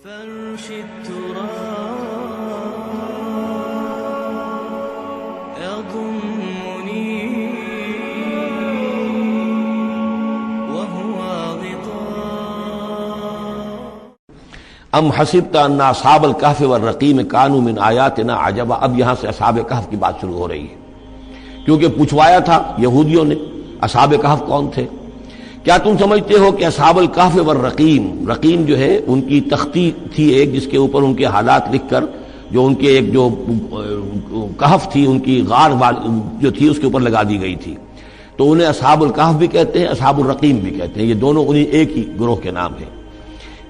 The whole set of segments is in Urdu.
فرش التراب يضمني وهو غطاء ام حسبت ان اصحاب الکہف والرقیم کانوا من آیاتنا عجبا۔ اب یہاں سے اصحاب کہف کی بات شروع ہو رہی ہے، کیونکہ پوچھوایا تھا یہودیوں نے اصحاب کہف کون تھے۔ کیا تم سمجھتے ہو کہ اصحاب الکہف والرقیم، رقیم جو ہے ان کی تختی تھی ایک جس کے اوپر ان کے حالات لکھ کر، جو ان کے ایک جو کہف تھی ان کی غار جو تھی اس کے اوپر لگا دی گئی تھی، تو انہیں اصحاب الکہف بھی کہتے ہیں، اصحاب الرقیم بھی کہتے ہیں، یہ دونوں انہیں ایک ہی گروہ کے نام ہیں۔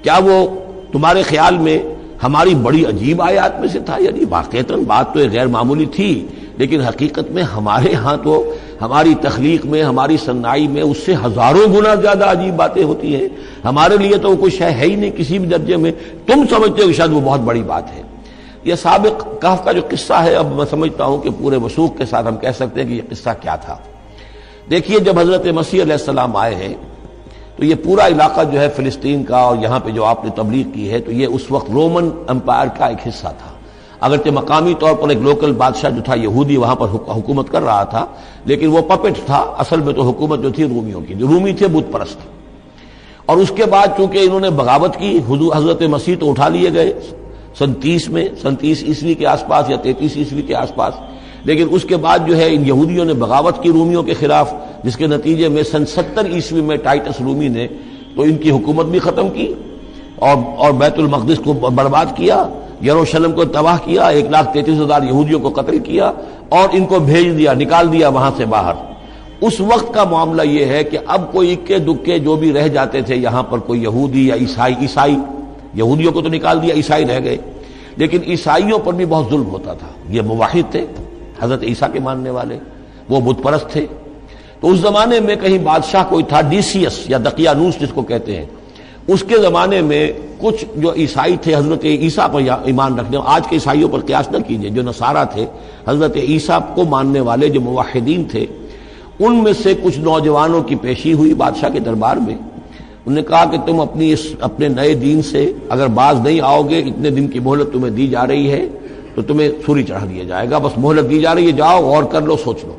کیا وہ تمہارے خیال میں ہماری بڑی عجیب آیات میں سے تھا؟ یعنی واقعتاً بات تو غیر معمولی تھی، لیکن حقیقت میں ہمارے ہاں تو ہماری تخلیق میں، ہماری صنائی میں اس سے ہزاروں گنا زیادہ عجیب باتیں ہوتی ہیں۔ ہمارے لیے تو وہ کوئی شے ہے ہی نہیں کسی بھی درجے میں، تم سمجھتے ہو کہ شاید وہ بہت بڑی بات ہے۔ یہ سابق کہف کا جو قصہ ہے، اب میں سمجھتا ہوں کہ پورے وثوق کے ساتھ ہم کہہ سکتے ہیں کہ یہ قصہ کیا تھا۔ دیکھیے، جب حضرت مسیح علیہ السلام آئے ہیں تو یہ پورا علاقہ جو ہے فلسطین کا، اور یہاں پہ جو آپ نے تبلیغ کی ہے، تو یہ اس وقت رومن امپائر کا ایک حصہ تھا۔ اگرچہ مقامی طور پر ایک لوکل بادشاہ جو تھا یہودی وہاں پر حکومت کر رہا تھا، لیکن وہ پپٹ تھا، اصل میں تو حکومت جو تھی رومیوں کی، جو رومی تھے بت پرست۔ اور اس کے بعد چونکہ انہوں نے بغاوت کی، حضرت مسیح تو اٹھا لیے گئے سن 30 عیسوی کے آس پاس یا 33 عیسوی کے آس پاس، لیکن اس کے بعد جو ہے ان یہودیوں نے بغاوت کی رومیوں کے خلاف، جس کے نتیجے میں سن 70 عیسوی میں ٹائٹس رومی نے تو ان کی حکومت بھی ختم کی اور بیت المقدس کو برباد کیا، یروشلم کو تباہ کیا، 1,33,000 یہودیوں کو قتل کیا اور ان کو بھیج دیا، نکال دیا وہاں سے باہر۔ اس وقت کا معاملہ یہ ہے کہ اب کوئی اکے دکے جو بھی رہ جاتے تھے یہاں پر، کوئی یہودی یا عیسائی، یہودیوں کو تو نکال دیا، عیسائی رہ گئے، لیکن عیسائیوں پر بھی بہت ظلم ہوتا تھا۔ یہ موحد تھے، حضرت عیسیٰ کے ماننے والے، وہ بت پرست تھے۔ تو اس زمانے میں کہیں بادشاہ کوئی تھا، ڈیسیس یا دقیانوس جس کو کہتے ہیں، اس کے زمانے میں کچھ جو عیسائی تھے حضرت عیسیٰ پر ایمان رکھنے، آج کے عیسائیوں پر قیاس نہ کیجئے، جو نصارہ تھے حضرت عیسیٰ کو ماننے والے جو موحدین تھے، ان میں سے کچھ نوجوانوں کی پیشی ہوئی بادشاہ کے دربار میں۔ انہوں نے کہا کہ تم اپنے نئے دین سے اگر باز نہیں آؤ گے، اتنے دن کی مہلت تمہیں دی جا رہی ہے تو تمہیں سولی چڑھا دیا جائے گا، بس مہلت دی جا رہی ہے، جاؤ اور کر لو، سوچ لو۔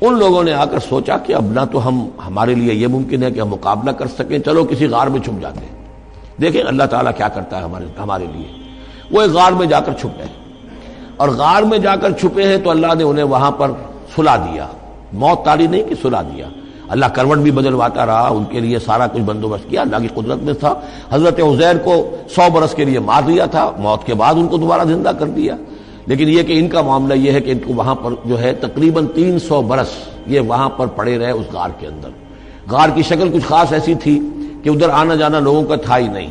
ان لوگوں نے آ کر سوچا کہ اب نہ تو ہمارے لیے یہ ممکن ہے کہ ہم مقابلہ کر سکیں، چلو کسی غار میں چھپ جاتے ہیں، دیکھیں اللہ تعالیٰ کیا کرتا ہے ہمارے لیے۔ وہ ایک غار میں جا کر چھپ گئے، اور غار میں جا کر چھپے ہیں تو اللہ نے انہیں وہاں پر سلا دیا، موت تاری نہیں کہ سلا دیا۔ اللہ کروٹ بھی بدلواتا رہا، ان کے لیے سارا کچھ بندوبست کیا، اللہ کی قدرت میں تھا۔ حضرت عزیر کو 100 برس کے لیے مار دیا تھا، موت کے بعد ان کو دوبارہ زندہ کر دیا۔ لیکن یہ کہ ان کا معاملہ یہ ہے کہ ان کو وہاں پر جو ہے تقریباً 300 برس یہ وہاں پر پڑے رہے اس غار کے اندر۔ غار کی شکل کچھ خاص ایسی تھی کہ ادھر آنا جانا لوگوں کا تھا ہی نہیں،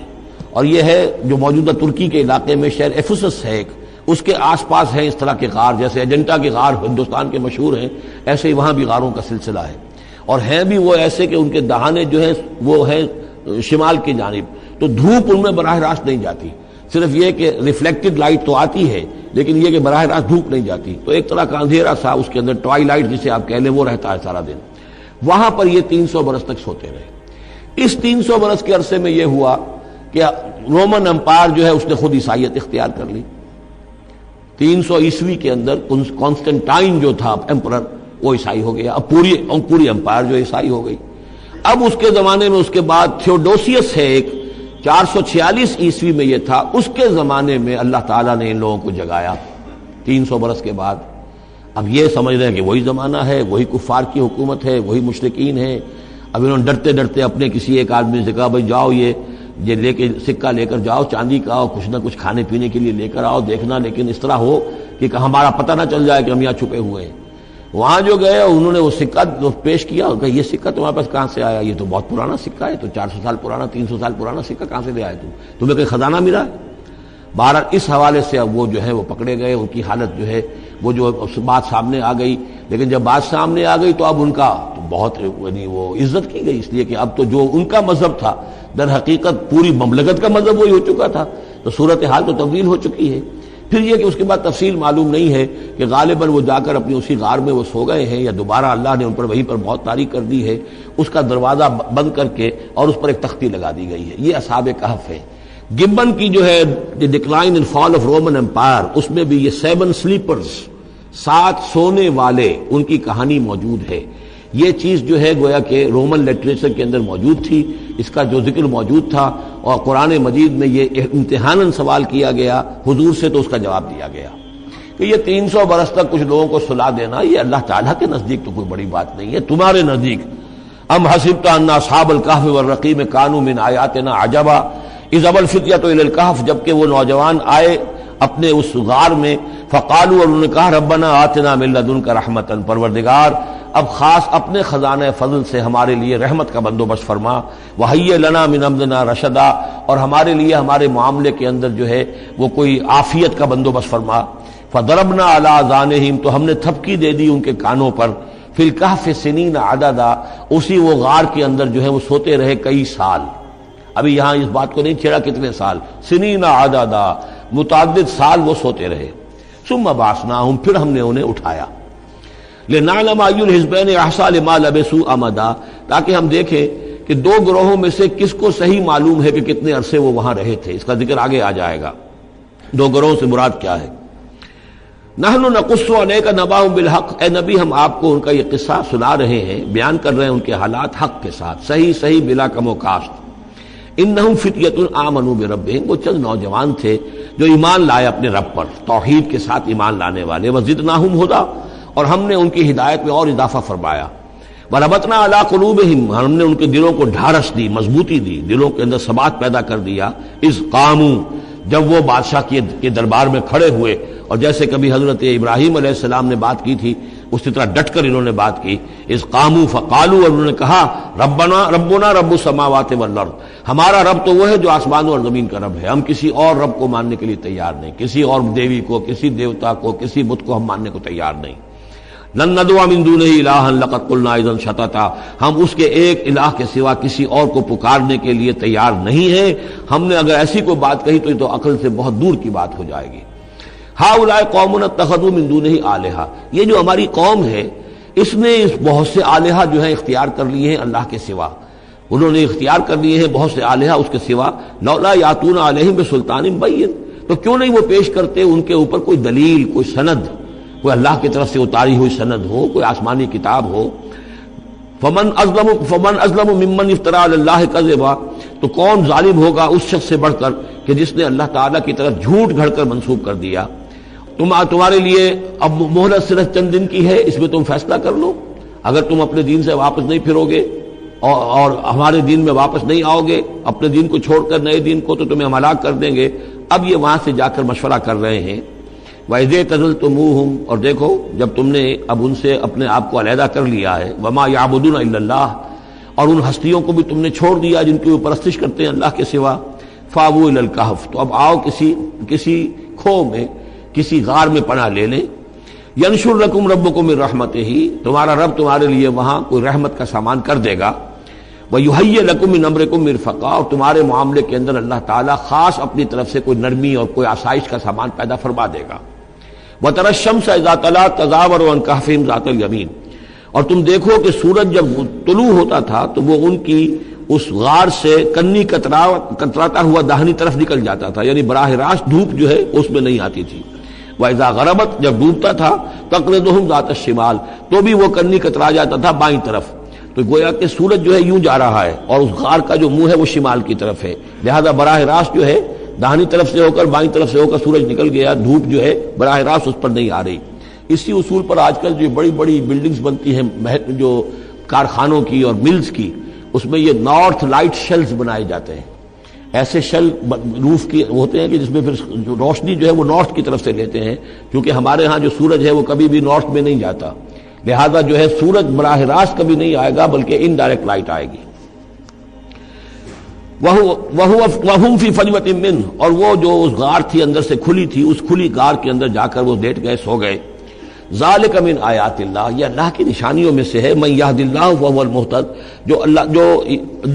اور یہ ہے جو موجودہ ترکی کے علاقے میں شہر ایفسس ہے ایک، اس کے آس پاس ہیں اس طرح کے غار، جیسے اجنٹا کے غار ہندوستان کے مشہور ہیں، ایسے ہی وہاں بھی غاروں کا سلسلہ ہے، اور ہیں بھی وہ ایسے کہ ان کے دہانے جو ہیں وہ ہیں شمال کی جانب، تو دھوپ ان میں براہ راست نہیں جاتی، صرف یہ کہ ریفلیکٹڈ لائٹ تو آتی ہے، لیکن یہ کہ براہ راست دھوپ نہیں جاتی، تو ایک طرح کا اندھیرا سا اس کے اندر، ٹوائی لائٹ جسے آپ کہہ لیں، وہ رہتا ہے سارا دن۔ وہاں پر یہ 300 برس تک سوتے رہے۔ اس 300 برس کے عرصے میں یہ ہوا کہ رومن امپائر جو ہے اس نے خود عیسائیت اختیار کر لی۔ 300 عیسوی کے اندر کانسٹنٹائن جو تھا ایمپرر، وہ عیسائی ہو گیا، اب پوری امپائر جو عیسائی ہو گئی۔ اب اس کے زمانے میں اس کے بعد تھیوڈوسیس ہے ایک، 446 عیسوی میں یہ تھا، اس کے زمانے میں اللہ تعالیٰ نے ان لوگوں کو جگایا 300 برس کے بعد۔ اب یہ سمجھ رہے ہیں کہ وہی زمانہ ہے، وہی کفار کی حکومت ہے، وہی مشرکین ہے۔ اب انہوں نے ڈرتے ڈرتے اپنے کسی ایک آدمی سے کہا بھائی جاؤ یہ لے کے سکہ لے کر جاؤ چاندی کا، اور کچھ نہ کچھ کھانے پینے کے لیے لے کر آؤ، دیکھنا لیکن اس طرح ہو کہ ہمارا پتہ نہ چل جائے کہ ہم یہاں چھپے ہوئے ہیں۔ وہاں جو گئے انہوں نے وہ سکہ پیش کیا، کہ یہ سکہ تمہارے پاس کہاں سے آیا؟ یہ تو بہت پرانا سکہ ہے، تو 400 سال پرانا، 300 سال پرانا سکہ کہاں سے لے آئے تمہیں کوئی خزانہ ملا ہے؟ بہرحال اس حوالے سے اب وہ جو ہے وہ پکڑے گئے، ان کی حالت جو ہے وہ جو بات سامنے آ گئی، لیکن جب بات سامنے آ گئی تو اب ان کا بہت یعنی وہ عزت کی گئی، اس لیے کہ اب تو جو ان کا مذہب تھا در حقیقت پوری مملکت کا مذہب وہی ہو چکا تھا، تو صورتحال تو تبدیل ہو چکی ہے۔ پھر یہ کہ اس کے بعد تفصیل معلوم نہیں ہے کہ غالباً وہ جا کر اپنی اسی غار میں وہ سو گئے ہیں، یا دوبارہ اللہ نے ان پر وہیں پر موت طاری کر دی ہے، اس کا دروازہ بند کر کے اور اس پر ایک تختی لگا دی گئی ہے۔ یہ اصحاب کہف ہے۔ گبن کی جو ہے the decline and fall of Roman empire, اس میں بھی یہ 7 سلیپرز، 7 سونے والے، ان کی کہانی موجود ہے۔ یہ چیز جو ہے گویا کہ رومن لٹریچر کے اندر موجود تھی، اس کا جو ذکر موجود تھا، اور قرآن مجید میں یہ امتحاناً سوال کیا گیا حضور سے، تو اس کا جواب دیا گیا کہ یہ 300 برس تک کچھ لوگوں کو سلا دینا، یہ اللہ تعالیٰ کے نزدیک تو کوئی بڑی بات نہیں ہے، تمہارے نزدیک ام حسبت ان اصحاب الکہف والرقیم کانوا من آیاتنا عجبا اذ ابى الفتية الى الكهف، جبکہ وہ نوجوان آئے اپنے اس غار میں، فقالوا، اور انہوں نے کہا ربنا آتنا من لدنک رحمتا، پروردگار اب خاص اپنے خزانہ فضل سے ہمارے لیے رحمت کا بندوبست فرما، وہیئ لنا من امرنا رشدا، اور ہمارے لیے ہمارے معاملے کے اندر جو ہے وہ کوئی عافیت کا بندوبست فرما، فضربنا علی آذانہم، تو ہم نے تھپکی دے دی ان کے کانوں پر، فی الکہف سنین عددا، اسی وہ غار کے اندر جو ہے وہ سوتے رہے کئی سال۔ ابھی یہاں اس بات کو نہیں چھیڑا کتنے سال، سنین عددا، متعدد سال وہ سوتے رہے۔ ثم بعثناہم، پھر ہم نے انہیں اٹھایا، لنعلم ای الحزبین احصیٰ لما لبثوا امدا، تاکہ ہم دیکھیں کہ 2 گروہوں میں سے کس کو صحیح معلوم ہے کہ کتنے عرصے وہ وہاں رہے تھے۔ اس کا ذکر آگے آ جائے گا، 2 گروہوں سے مراد کیا ہے۔ نحن نقص علیک نبأہم بالحق، اے نبی ہم آپ کو ان کا یہ قصہ سنا رہے ہیں، بیان کر رہے ہیں ان کے حالات حق کے ساتھ، صحیح بلا کم و کاسٹ۔ انہم فتیۃ آمنوا بربہم، وہ چند نوجوان تھے جو ایمان لائے اپنے رب پر، توحید کے ساتھ ایمان لانے والے، وزدناہم ھدی، اور ہم نے ان کی ہدایت میں اور اضافہ فرمایا، وربطنا علی قلوبہم، ہم نے ان کے دلوں کو ڈھارس دی، مضبوطی دی، دلوں کے اندر ثبات پیدا کر دیا، اذ قاموا، جب وہ بادشاہ کے دربار میں کھڑے ہوئے، اور جیسے کبھی حضرت ابراہیم علیہ السلام نے بات کی تھی اسی طرح ڈٹ کر انہوں نے بات کی، اذ قاموا فقالوا، اور انہوں نے کہا ربنا رب السماوات والارض، ہمارا رب تو وہ ہے جو آسمانوں اور زمین کا رب ہے، ہم کسی اور رب کو ماننے کے لیے تیار نہیں، کسی اور دیوی کو، کسی دیوتا کو، کسی بت کو ہم ماننے کو تیار نہیں۔ لن ندعو من دونہ الہا لقد قلنا اذا شططا، ہم اس کے ایک الہ کے سوا کسی اور کو پکارنے کے لیے تیار نہیں ہیں، ہم نے اگر ایسی کوئی بات کہی تو یہ تو عقل سے بہت دور کی بات ہو جائے گی۔ ہؤلاء قوم اتخذوا من دونہ آلہہ، یہ جو ہماری قوم ہے اس نے بہت سے آلہہ جو ہیں اختیار کر لیے ہیں اللہ کے سوا، انہوں نے اختیار کر لیے ہیں بہت سے آلہہ اس کے سوا، لولا یاتون علیہم بسلطان بین، تو کیوں نہیں وہ پیش کرتے ان کے اوپر کوئی دلیل، کوئی سند، کوئی اللہ کی طرف سے اتاری ہوئی سند ہو، کوئی آسمانی کتاب ہو۔ فمن اظلم ممن افترى علی اللہ کذبا، تو کون ظالم ہوگا اس شخص سے بڑھ کر کہ جس نے اللہ تعالیٰ کی طرف جھوٹ گھڑ کر منسوب کر دیا۔ تمہارے لیے اب مہلت صرف چند دن کی ہے، اس میں تم فیصلہ کر لو، اگر تم اپنے دین سے واپس نہیں پھرو گے اور ہمارے دین میں واپس نہیں آؤ گے، اپنے دین کو چھوڑ کر نئے دین کو، تو تمہیں ہم ہلاک کر دیں گے۔ اب یہ وہاں سے جا کر مشورہ کر رہے ہیں، وَإِذْ اعْتَزَلْتُمُوهُمْ، اور دیکھو جب تم نے اب ان سے اپنے آپ کو علیحدہ کر لیا ہے، وَمَا يَعْبُدُونَ إِلَّا اللَّهَ، اور ان ہستیوں کو بھی تم نے چھوڑ دیا جن کی وہ پرستش کرتے ہیں اللہ کے سوا، فَآوُوا إِلَى الْكَهْفِ، تو اب آؤ کسی کھو میں، کسی غار میں پناہ لے لیں، يَنشُرْ لَكُمْ رَبُّكُم مِّن رَحْمَتِهِ، تمہارا رب تمہارے لیے وہاں کوئی رحمت کا سامان کر دے گا، وَيُهَيِّئْ لَكُم مِّنْ أَمْرِكُم مِّرْفَقًا، اور تمہارے معاملے کے اندر اللہ تعالیٰ خاص اپنی طرف سے کوئی نرمی اور کوئی آسائش کا سامان پیدا فرما دے گا۔ وَتَرَى الشَّمْسَ إِذَا طَلَعَت تَزَاوَرُ عَنْ كَهْفِهِمْ ذَاتَ الْيَمِينِ، اور تم دیکھو کہ سورج جب طلوع ہوتا تھا تو وہ ان کی اس غار سے کنی کتراتا ہوا داہنی طرف نکل جاتا تھا، یعنی براہ راست دھوپ جو ہے اس میں نہیں آتی تھی۔ وَإِذَا غَرَبَتْ، جب ڈوبتا تھا، تَقْرِضُهُمْ ذَاتَ الشِّمَالِ، تو بھی وہ کنی کترا جاتا تھا بائیں طرف، تو گویا کہ سورج جو ہے یوں جا رہا ہے اور اس غار کا جو منہ ہے وہ شمال کی طرف ہے، لہذا براہ راست جو ہے داہنی طرف سے ہو کر بائیں طرف سے ہو کر سورج نکل گیا، دھوپ جو ہے براہ راست اس پر نہیں آ رہی۔ اسی اصول پر آج کل جو بڑی بڑی بلڈنگز بنتی ہیں جو کارخانوں کی اور ملز کی، اس میں یہ نارتھ لائٹ شیلز بنائے جاتے ہیں، ایسے شیل روف کی ہوتے ہیں کہ جس میں پھر جو روشنی جو ہے وہ نارتھ کی طرف سے لیتے ہیں، کیونکہ ہمارے ہاں جو سورج ہے وہ کبھی بھی نارتھ میں نہیں جاتا، لہذا جو ہے سورج براہ راست کبھی نہیں آئے گا بلکہ انڈائریکٹ لائٹ آئے گی۔ وَهُمْ فِي فَجْوَةٍ مِّنْهُ، اور وہ جو اس غار تھی اندر سے کھلی تھی، اس کھلی غار کے اندر جا کر وہ لیٹ گئے، سو گئے۔ ذَلِكَ مِنْ آیاتِ اللَّهِ، یہ اللہ کی نشانیوں میں سے ہے، مَن يَهْدِ اللَّهُ فَهُوَ الْمُهْتَدِ،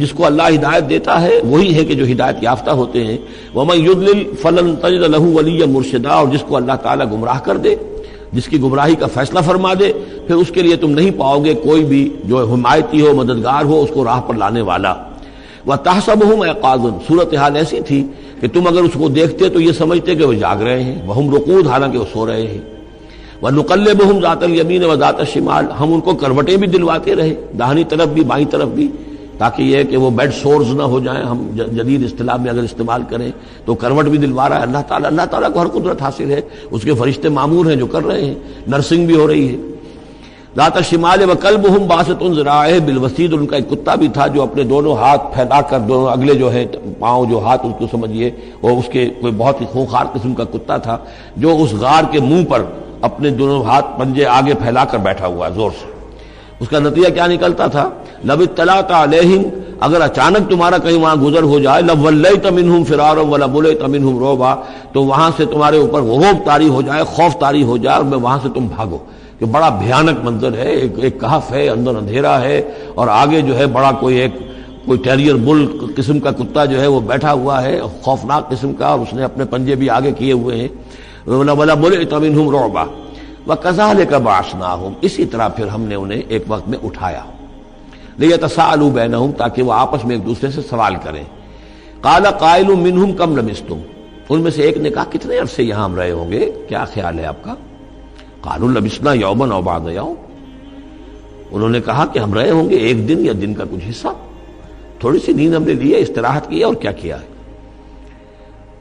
جس کو اللہ ہدایت دیتا ہے وہی ہے کہ جو ہدایت یافتہ ہوتے ہیں، وَمَن يُضْلِلْ فَلَن تَجِدَ لَهُ وَلِيًّا مُرْشِدًا، اور جس کو اللہ تعالیٰ گمراہ کر دے، جس کی گمراہی کا فیصلہ فرما دے، پھر اس کے لیے تم نہیں پاؤ گے کوئی بھی جو حمایتی ہو، مددگار ہو، اس کو راہ پر لانے والا۔ وَتَحْسَبُهُمْ أَيْقَاظًا، صورتحال ایسی تھی کہ تم اگر اس کو دیکھتے تو یہ سمجھتے کہ وہ جاگ رہے ہیں، وہم رقود، حالانکہ وہ سو رہے ہیں، وَنُقَلِّبُهُمْ ذَاتَ الْيَمِينِ وَذَاتَ الشِّمَالِ، ہم ان کو کروٹیں بھی دلواتے رہے، داہنی طرف بھی بائیں طرف بھی، تاکہ یہ کہ وہ بیڈ سورز نہ ہو جائیں، ہم جدید اصطلاح میں اگر استعمال کریں تو کروٹ بھی دلوا رہا ہے اللہ تعالیٰ کو ہر قدرت حاصل ہے، اس کے فرشتے معمور ہیں جو کر رہے ہیں، نرسنگ بھی ہو رہی ہے۔ ذات الشمال وکلبہم باسط ذراعیہ بالوسید، ان کا ایک کتا بھی تھا جو اپنے دونوں ہاتھ پھیلا کر، دونوں اگلے جو ہے پاؤں جو ہاتھ اس کو سمجھیے، وہ اس کے کوئی بہت ہی خونخوار قسم کا کتا تھا جو اس غار کے منہ پر اپنے دونوں ہاتھ پنجے آگے پھیلا کر بیٹھا ہوا ہے زور سے۔ اس کا نتیجہ کیا نکلتا تھا؟ لو اطلعت علیہم، اگر اچانک تمہارا کہیں وہاں گزر ہو جائے، لولیت منہم فرارا ولملیت منہم رعبا، تو وہاں سے تمہارے اوپر غضب طاری ہو جائے، خوف طاری ہو جائے، اور میں وہاں سے تم بھاگو، کہ بڑا بھیانک منظر ہے، ایک کہف ہے، اندر اندھیرا ہے، اور آگے جو ہے بڑا کوئی ٹیریئر بل قسم کا کتا جو ہے وہ بیٹھا ہوا ہے، خوفناک قسم کا، اور اس نے اپنے پنجے بھی آگے کیے ہوئے ہیں، وَلَمُلِئْتَ مِنْهُمْ رُعْبًا وَكَذَلِكَ بَعَثْنَاهُمْ، اسی طرح پھر ہم نے انہیں ایک وقت میں اٹھایا، لِيَتَسَاءَلُوا بَيْنَهُمْ، تاکہ وہ آپس میں ایک دوسرے سے سوال کریں۔ قَالَ قَائِلٌ مِّنْهُمْ كَمْ لَبِثْتُمْ، ان میں سے ایک نے کہا کتنے عرصے یہاں ہم رہے ہوں گے، کیا خیال ہے آپ کا؟ قَالُوا لَبِثْنَا يَوْمًا أَوْ بَعْضَ يَوْمٍ، انہوں نے کہا کہ ہم رہے ہوں گے ایک دن یا دن کا کچھ حصہ، تھوڑی سی نیند ہم نے لی ہے، استراحت کی ہے، اور کیا کیا ہے۔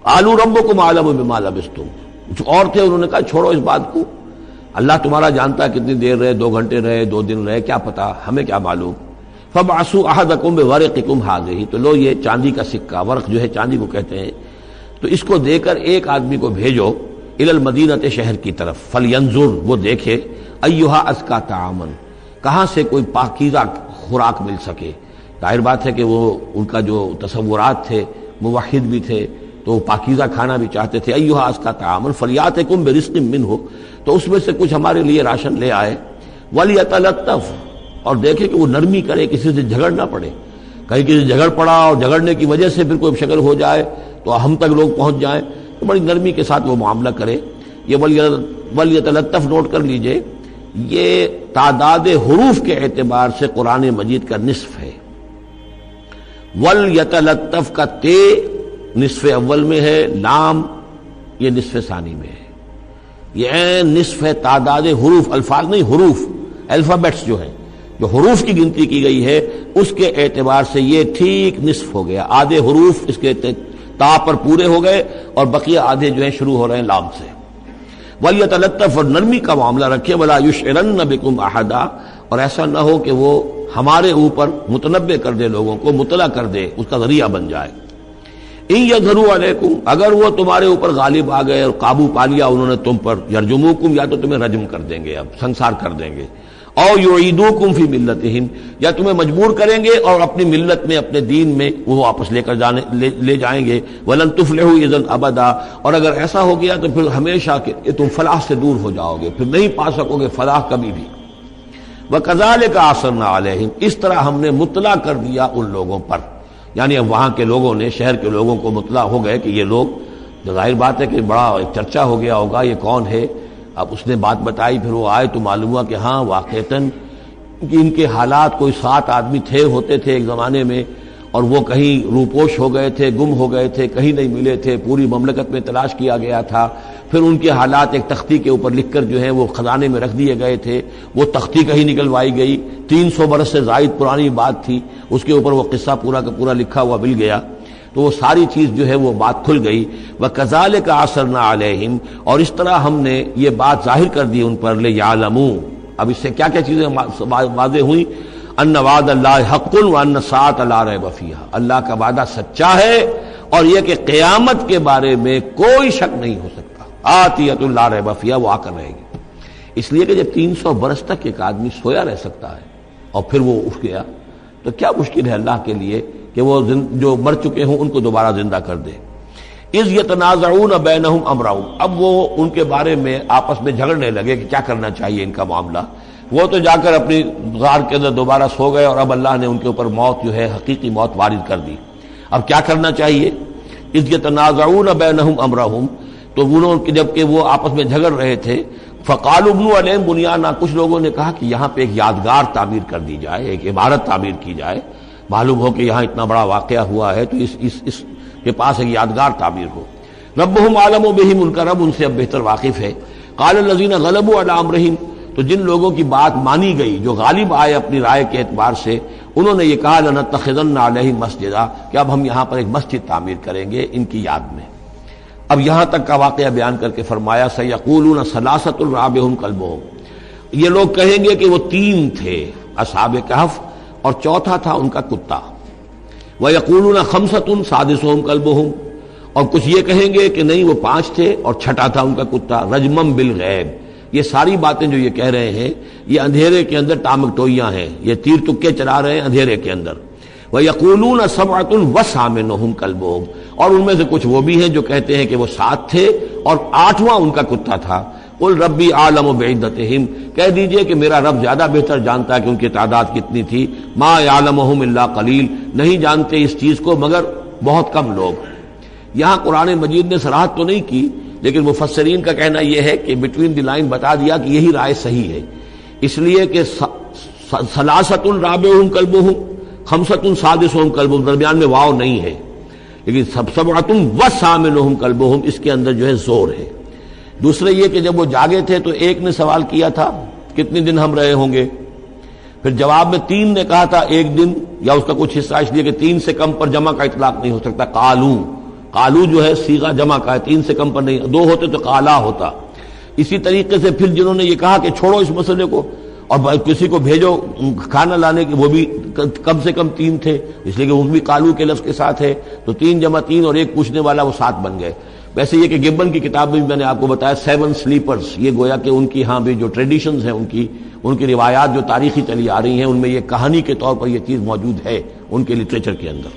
قَالُوا رَبُّكُمْ أَعْلَمُ بِمَا لَبِثْتُمْ، کچھ اور تھے، انہوں نے کہا چھوڑو اس بات کو، اللہ تمہارا جانتا ہے کتنی دیر رہے، 2 گھنٹے رہے، 2 دن رہے، کیا پتا، ہمیں کیا معلوم۔ فَبْعَثُوا أَحَدَكُمْ بِوَرِقِكُمْ هَٰذِهِ، تو لو یہ چاندی کا سکہ، ورق جو ہے چاندی کو کہتے ہیں، تو اس کو دے کر ایک آدمی کو بھیجو إِلَى الْمَدِينَةِ، شہر کی طرف، فَلْيَنظُرْ، وہ دیکھے، أَيُّهَا أَزْكَىٰ طَعَامًا، کہاں سے کوئی پاکیزہ خوراک مل سکے۔ ظاہر بات ہے کہ وہ ان کا جو تصورات تھے، موحد بھی تھے، تو وہ پاکیزہ کھانا بھی چاہتے تھے۔ أَيُّهَا أَزْكَىٰ طَعَامًا فَلْيَأْتِكُم بِرِزْقٍ مِّنْهُ، تو اس میں سے کچھ ہمارے لیے راشن لے آئے، وَلْيَتَلَطَّفْ، اور دیکھے کہ وہ نرمی کرے، کسی سے جھگڑ نہ پڑے، کہیں کسی سے جھگڑ پڑا اور جھگڑنے کی وجہ سے پھر کوئی شکل ہو جائے تو ہم تک لوگ پہنچ جائیں، تو بڑی نرمی کے ساتھ وہ معاملہ کرے۔ یہ وَلْيَتَلَطَّفْ نوٹ کر لیجئے، یہ تعداد حروف کے اعتبار سے قرآن مجید کا نصف ہے۔ وَلْيَتَلَطَّفْ کا تے نصف اول میں ہے، لام یہ نصف ثانی میں ہے، یہ نصف ہے تعداد حروف، الفاظ نہیں، حروف، الفابیٹس جو ہیں، جو حروف کی گنتی کی گئی ہے اس کے اعتبار سے یہ ٹھیک نصف ہو گیا، آدھے حروف اس کے تا پر پورے ہو گئے اور بقیہ آدھے جو ہیں شروع ہو رہے ہیں لام سے۔ وَلْيَتَلَطَّفْ، اور نرمی کا معاملہ رکھے، وَلَا يُشْعِرَنَّ بِكُمْ أَحَدًا، اور ایسا نہ ہو کہ وہ ہمارے اوپر متنبع کر دے، لوگوں کو مطلع کر دے، اس کا ذریعہ بن جائے۔ إِن يَظْهَرُوا عَلَيْكُمْ، اگر وہ تمہارے اوپر غالب آ گئے اور قابو پا لیا انہوں نے تم پر، يَرْجُمُوكُمْ، یا تو تمہیں رجم کر دیں گے، اب سنسار کر دیں گے، او يعيدوكم في ملتهم، یا تمہیں مجبور کریں گے اور اپنی ملت میں، اپنے دین میں وہ واپس لے جائیں گے۔ ولن تفلحوا اذا ابدا، اور اگر ایسا ہو گیا تو پھر ہمیشہ کہ تم فلاح سے دور ہو جاؤ گے، پھر نہیں پا سکو گے فلاح کبھی بھی۔ وكذلك اثرنا عليهم، اس طرح ہم نے مطلع کر دیا ان لوگوں پر، یعنی اب وہاں کے لوگوں نے، شہر کے لوگوں کو مطلع ہو گئے کہ یہ لوگ، ظاہر بات ہے کہ بڑا چرچا ہو گیا ہوگا یہ کون ہے۔ اب اس نے بات بتائی، پھر وہ آئے تو معلوم ہوا کہ ہاں واقعتاً ان کے حالات، کوئی 7 آدمی ہوتے تھے ایک زمانے میں، اور وہ کہیں روپوش ہو گئے تھے، گم ہو گئے تھے، کہیں نہیں ملے تھے، پوری مملکت میں تلاش کیا گیا تھا، پھر ان کے حالات ایک تختی کے اوپر لکھ کر جو ہے وہ خزانے میں رکھ دیے گئے تھے، وہ تختی کہیں نکلوائی گئی، 300 برس سے زائد پرانی بات تھی، اس کے اوپر وہ قصہ پورا کا پورا لکھا ہوا مل گیا، تو وہ ساری چیز جو ہے وہ بات کھل گئی۔ وَكَذَلِكَ عَثَرْنَا عَلَيْهِمْ، اور اس طرح ہم نے یہ بات ظاہر کر دی ان پر، لِيَعْلَمُوا، اب اس سے کیا کیا چیزیں واضح ہوئیں؟ ان وعد اللہ حق وان الساعۃ لا ریب فیہا، اللہ کا وعدہ سچا ہے اور یہ کہ قیامت کے بارے میں کوئی شک نہیں ہو سکتا، آتیۃ لا ریب فیہا، وہ آ کر رہے گی۔ اس لیے کہ جب 300 برس تک ایک آدمی سویا رہ سکتا ہے اور پھر وہ اٹھ گیا، تو کیا مشکل ہے اللہ کے لیے کہ وہ جو مر چکے ہوں ان کو دوبارہ زندہ کر دے۔ اذ یتنازعون بینہم امرہم، اب وہ ان کے بارے میں آپس میں جھگڑنے لگے کہ کیا کرنا چاہیے ان کا معاملہ۔ وہ تو جا کر اپنی غار کے اندر دوبارہ سو گئے اور اب اللہ نے ان کے اوپر موت جو ہے حقیقی موت وارد کر دی۔ اب کیا کرنا چاہیے؟ اذ یتنازعون بینہم امرہم، تو انہوں جب کہ وہ آپس میں جھگڑ رہے تھے، فقالوا ابنوا علیہم بنیانا، کچھ لوگوں نے کہا کہ یہاں پہ ایک یادگار تعمیر کر دی جائے، ایک عمارت تعمیر کی جائے، معلوم ہو کہ یہاں اتنا بڑا واقعہ ہوا ہے تو اس کے پاس ایک یادگار تعمیر ہو۔ ربہم عالم بہم، ان کا رب ان سے اب بہتر واقف ہے۔ قال الذین غلبوا علی امرہم، تو جن لوگوں کی بات مانی گئی، جو غالب آئے اپنی رائے کے اعتبار سے، انہوں نے یہ کہا لنتخذن علیہم مسجدا، کہ اب ہم یہاں پر ایک مسجد تعمیر کریں گے ان کی یاد میں۔ اب یہاں تک کا واقعہ بیان کر کے فرمایا سیقولون ثلاثۃ رابعہم کلبہم، یہ لوگ کہیں گے کہ وہ 3 تھے اصحاب کہف اور چوتھا تھا ان کا کتا۔ وَيَقُولُونَ خَمْسَةٌ سَادِسُهُمْ كَلْبُهُمْ، اور کچھ یہ کہیں گے کہ نہیں وہ 5 تھے اور چھٹا تھا ان کا کتا۔ رجمم بالغیب، یہ ساری باتیں جو یہ کہہ رہے ہیں یہ اندھیرے کے اندر ٹامک ٹوئیاں ہیں، یہ تیر تکے چلا رہے ہیں اندھیرے کے اندر۔ وَيَقُولُونَ سَبْعَةٌ وَثَامِنُهُمْ كَلْبُهُمْ، اور ان میں سے کچھ وہ بھی ہیں جو کہتے ہیں کہ وہ 7 تھے اور 8واں ان کا کتا تھا۔ قُلْ رَبِّي أَعْلَمُ بِعِدَّتِهِمْ، کہہ دیجئے کہ میرا رب زیادہ بہتر جانتا ہے کہ ان کی تعداد کتنی تھی۔ مَا يَعْلَمُهُمْ إِلَّا قَلِيلٌ، نہیں جانتے اس چیز کو مگر بہت کم لوگ۔ یہاں قرآن مجید نے صراحت تو نہیں کی، لیکن مفسرین کا کہنا یہ ہے کہ بٹوین دی لائن بتا دیا کہ یہی رائے صحیح ہے، اس لیے کہ ثلاثۃ رابعہم کلبہم، خمسۃ سادسہم کلبہم، درمیان میں واو نہیں ہے، لیکن سبعۃ وثامنہم کلبہم اس کے اندر جو ہے زور ہے۔ دوسرے یہ کہ جب وہ جاگے تھے تو ایک نے سوال کیا تھا کتنے دن ہم رہے ہوں گے، پھر جواب میں 3 نے کہا تھا 1 دن یا اس کا کچھ حصہ، اس لیے کہ 3 سے کم پر جمع کا اطلاق نہیں ہو سکتا۔ قالو جو ہے صیغہ جمع کا ہے، 3 سے کم پر نہیں، 2 ہوتے تو قالا ہوتا۔ اسی طریقے سے پھر جنہوں نے یہ کہا کہ چھوڑو اس مسئلے کو اور کسی کو بھیجو کھانا لانے کے، وہ بھی کم سے کم 3 تھے، اس لیے کہ وہ بھی قالو کے لفظ کے ساتھ ہے، تو 3 جمع 3 اور ایک پوچھنے والا، وہ 7 بن گئے۔ ویسے یہ کہ گبن کی کتاب میں بھی میں نے آپ کو بتایا 7 سلیپرز، یہ گویا کہ ان کی ہاں بھی جو ٹریڈیشنز ہیں ان کی روایات جو تاریخی چلی آ رہی ہیں، ان میں یہ کہانی کے طور پر یہ چیز موجود ہے ان کے لٹریچر کے اندر۔